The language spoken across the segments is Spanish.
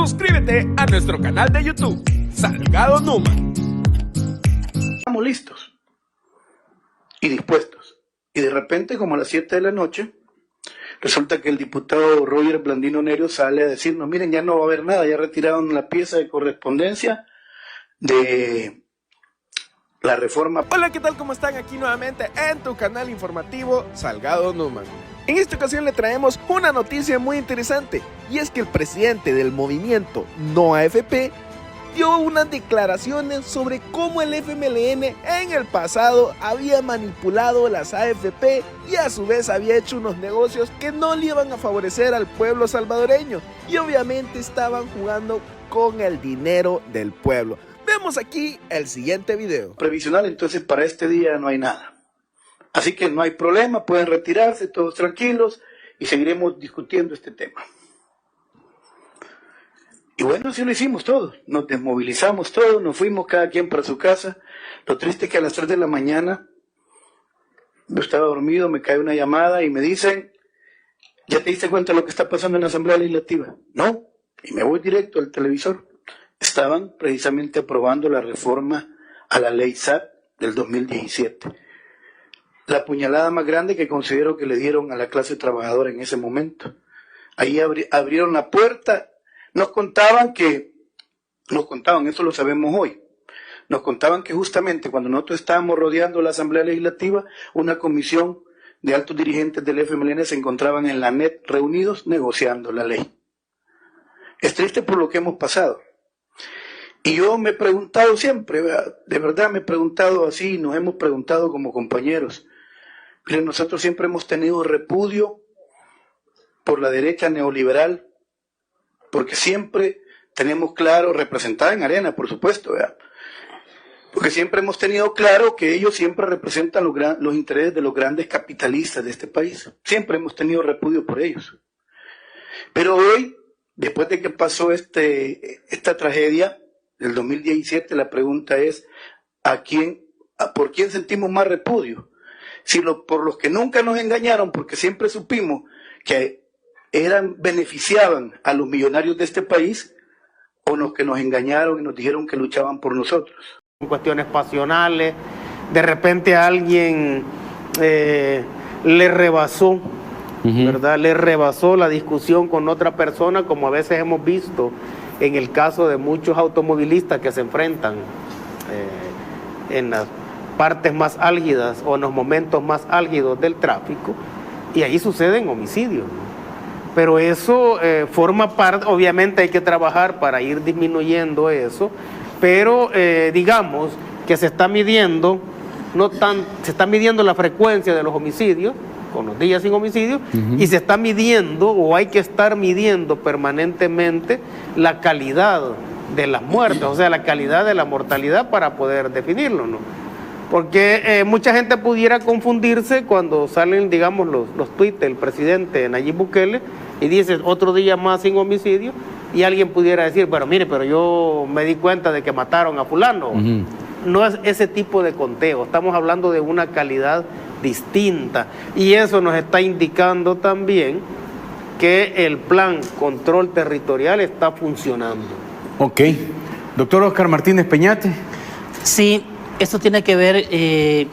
Suscríbete a nuestro canal de YouTube, Salgado Numa. Estamos listos y dispuestos. Y de repente, como a las 7 de la noche, resulta que el diputado Roger Blandino Nerio sale a decirnos, miren, ya no va a haber nada, ya retiraron la pieza de correspondencia de la reforma. Hola, ¿qué tal? ¿Cómo están? Aquí nuevamente en tu canal informativo Salgado Numa. En esta ocasión le traemos una noticia muy interesante, y es que el presidente del movimiento No AFP dio unas declaraciones sobre cómo el FMLN en el pasado había manipulado las AFP y a su vez había hecho unos negocios que no le iban a favorecer al pueblo salvadoreño y obviamente estaban jugando con el dinero del pueblo. Vemos aquí el siguiente video. Previsional, entonces para este día no hay nada. Así que no hay problema, pueden retirarse todos tranquilos y seguiremos discutiendo este tema. Y bueno, así lo hicimos todos, nos desmovilizamos todos, nos fuimos cada quien para su casa. Lo triste es que a las 3 de la mañana, yo estaba dormido, me cae una llamada y me dicen, ¿ya te diste cuenta de lo que está pasando en la Asamblea Legislativa? No, y me voy directo al televisor. Estaban precisamente aprobando la reforma a la ley SAT del 2017. La puñalada más grande que considero que le dieron a la clase trabajadora en ese momento. Ahí abrieron la puerta. Nos contaban, eso lo sabemos hoy, nos contaban que justamente cuando nosotros estábamos rodeando la Asamblea Legislativa, una comisión de altos dirigentes del FMLN se encontraban en la NET reunidos negociando la ley. Es triste por lo que hemos pasado. Y yo me he preguntado siempre, de verdad me he preguntado así, nos hemos preguntado como compañeros. Miren, nosotros siempre hemos tenido repudio por la derecha neoliberal, porque siempre tenemos claro, representada en Arena, por supuesto, ¿verdad? Porque siempre hemos tenido claro que ellos siempre representan los intereses de los grandes capitalistas de este país. Siempre hemos tenido repudio por ellos. Pero hoy, después de que pasó esta tragedia del 2017, la pregunta es, ¿por quién sentimos más repudio? Si por los que nunca nos engañaron, porque siempre supimos que beneficiaban a los millonarios de este país, o los que nos engañaron y nos dijeron que luchaban por nosotros. Cuestiones pasionales, de repente a alguien le rebasó, ¿verdad? Le rebasó la discusión con otra persona, como a veces hemos visto en el caso de muchos automovilistas que se enfrentan en las partes más álgidas o en los momentos más álgidos del tráfico, y ahí suceden homicidios. Pero eso forma parte, obviamente hay que trabajar para ir disminuyendo eso, pero digamos que se está midiendo, se está midiendo la frecuencia de los homicidios, con los días sin homicidio, y se está midiendo, o hay que estar midiendo permanentemente la calidad de las muertes, o sea, la calidad de la mortalidad para poder definirlo, ¿no? Porque mucha gente pudiera confundirse cuando salen, digamos, los tuits del presidente Nayib Bukele y dice otro día más sin homicidio, y alguien pudiera decir, bueno, mire, pero yo me di cuenta de que mataron a fulano. No es ese tipo de conteo, estamos hablando de una calidad distinta, y eso nos está indicando también que el plan control territorial está funcionando. Ok. Doctor Oscar Martínez Peñate. Sí. Esto tiene que ver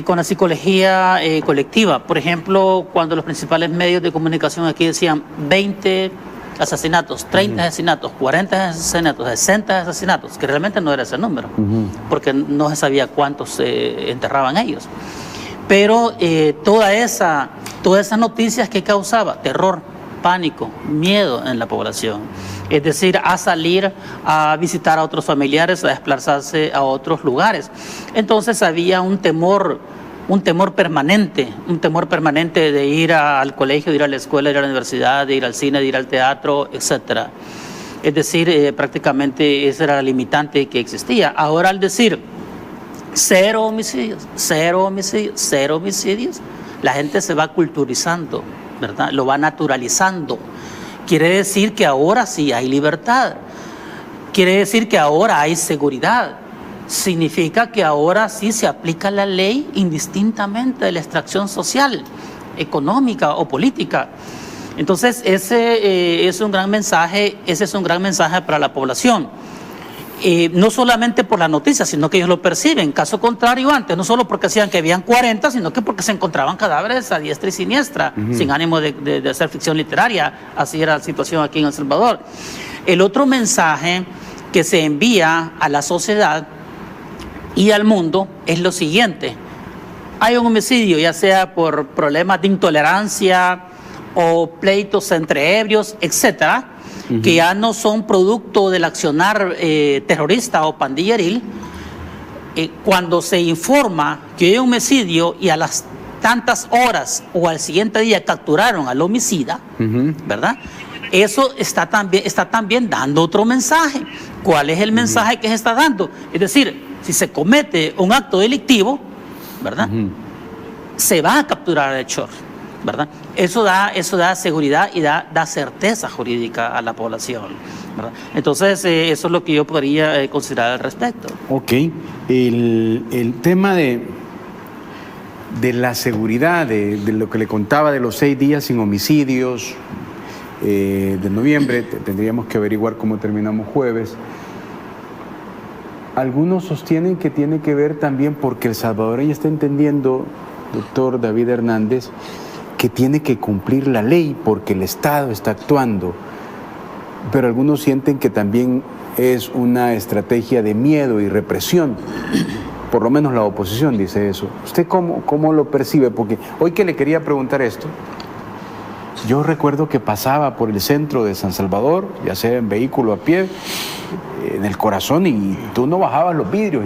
con la psicología colectiva. Por ejemplo, cuando los principales medios de comunicación aquí decían 20 asesinatos, 30 asesinatos, 40 asesinatos, 60 asesinatos, que realmente no era ese número, porque no se sabía cuántos se enterraban ellos. Pero todas esas noticias que causaba terror, pánico, miedo en la población. Es decir, a salir a visitar a otros familiares, a desplazarse a otros lugares. Entonces había un temor permanente de ir al colegio, de ir a la escuela, de ir a la universidad, de ir al cine, de ir al teatro, etc. Es decir, prácticamente esa era la limitante que existía. Ahora al decir cero homicidios, la gente se va culturizando, ¿verdad? Lo va naturalizando. Quiere decir que ahora sí hay libertad. Quiere decir que ahora hay seguridad. Significa que ahora sí se aplica la ley indistintamente de la extracción social, económica o política. Entonces, ese es un gran mensaje para la población. No solamente por la noticia, sino que ellos lo perciben. Caso contrario, antes, no solo porque decían que habían 40, sino que porque se encontraban cadáveres a diestra y siniestra, sin ánimo de hacer ficción literaria. Así era la situación aquí en El Salvador. El otro mensaje que se envía a la sociedad y al mundo es lo siguiente: hay un homicidio, ya sea por problemas de intolerancia o pleitos entre ebrios, etcétera, que ya no son producto del accionar terrorista o pandilleril. Cuando se informa que hay un homicidio y a las tantas horas o al siguiente día capturaron al homicida, ¿verdad? Eso está también dando otro mensaje. ¿Cuál es el mensaje que se está dando? Es decir, si se comete un acto delictivo, ¿verdad? Se va a capturar al hechor, ¿verdad? Eso da seguridad y da certeza jurídica a la población, ¿verdad? Entonces, eso es lo que yo podría considerar al respecto. Ok. El tema de la seguridad, de lo que le contaba de los 6 días sin homicidios de noviembre, tendríamos que averiguar cómo terminamos jueves. Algunos sostienen que tiene que ver también porque el salvadoreño está entendiendo, doctor David Hernández, que tiene que cumplir la ley porque el Estado está actuando. Pero algunos sienten que también es una estrategia de miedo y represión. Por lo menos la oposición dice eso. ¿Usted cómo lo percibe? Porque hoy que le quería preguntar esto, yo recuerdo que pasaba por el centro de San Salvador, ya sea en vehículo a pie, en el corazón, y tú no bajabas los vidrios,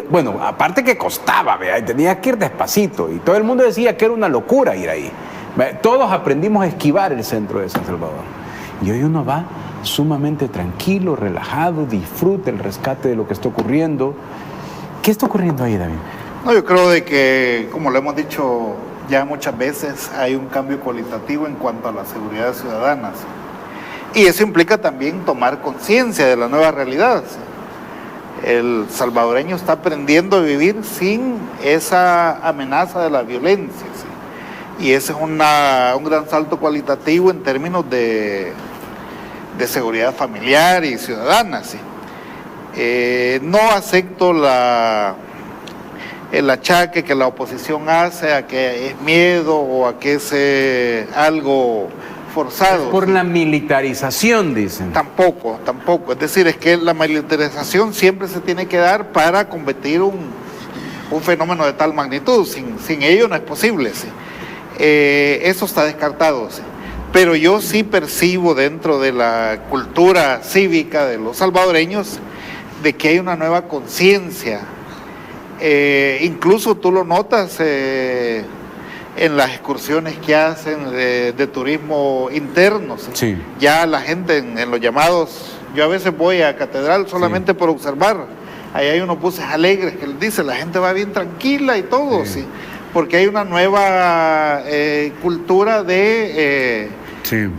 bueno, aparte que costaba, ¿vea? Y tenías que ir despacito, y todo el mundo decía que era una locura ir ahí. Todos aprendimos a esquivar el centro de San Salvador. Y hoy uno va sumamente tranquilo, relajado, disfruta el rescate de lo que está ocurriendo. ¿Qué está ocurriendo ahí, David? No, yo creo de que, como lo hemos dicho ya muchas veces, hay un cambio cualitativo en cuanto a la seguridad ciudadana. Y eso implica también tomar conciencia de la nueva realidad. El salvadoreño está aprendiendo a vivir sin esa amenaza de la violencia. Y ese es un gran salto cualitativo en términos de seguridad familiar y ciudadana. No acepto el achaque que la oposición hace a que es miedo o a que es algo forzado. Es por la militarización, dicen. Tampoco. Es decir, es que la militarización siempre se tiene que dar para combatir un fenómeno de tal magnitud. Sin ello no es posible. Eso está descartado. Pero yo sí percibo dentro de la cultura cívica de los salvadoreños de que hay una nueva conciencia. Incluso tú lo notas en las excursiones que hacen de turismo interno. Sí. Ya la gente en los llamados, yo a veces voy a Catedral solamente por observar. Ahí hay unos buses alegres que les dice, la gente va bien tranquila y todo, sí. Porque hay una nueva cultura de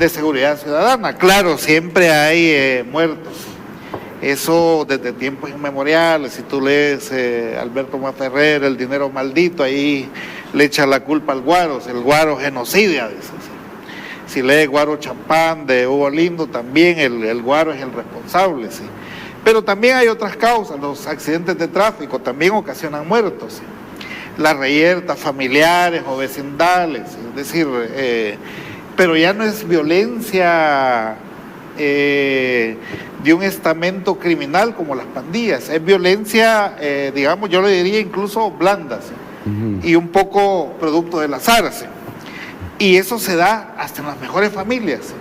seguridad ciudadana. Claro, siempre hay muertos. Eso desde tiempos inmemoriales. Si tú lees Alberto Maferrer, El dinero maldito, ahí le echa la culpa al Guaro, el Guaro genocida. Si lees Guaro Champán de Hugo Lindo, también el Guaro es el responsable. ¿Sí? Pero también hay otras causas. Los accidentes de tráfico también ocasionan muertos. ¿Sí? Las reyertas familiares o vecindales, es decir, pero ya no es violencia de un estamento criminal como las pandillas, es violencia, digamos, yo le diría incluso blanda, y un poco producto del azar, y eso se da hasta en las mejores familias,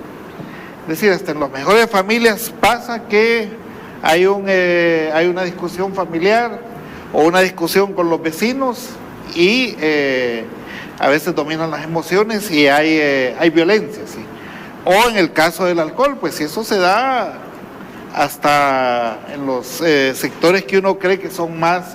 es decir, hasta en las mejores familias pasa que hay una discusión familiar o una discusión con los vecinos y a veces dominan las emociones y hay violencia, ¿sí? O en el caso del alcohol, pues si eso se da hasta en los sectores que uno cree que son más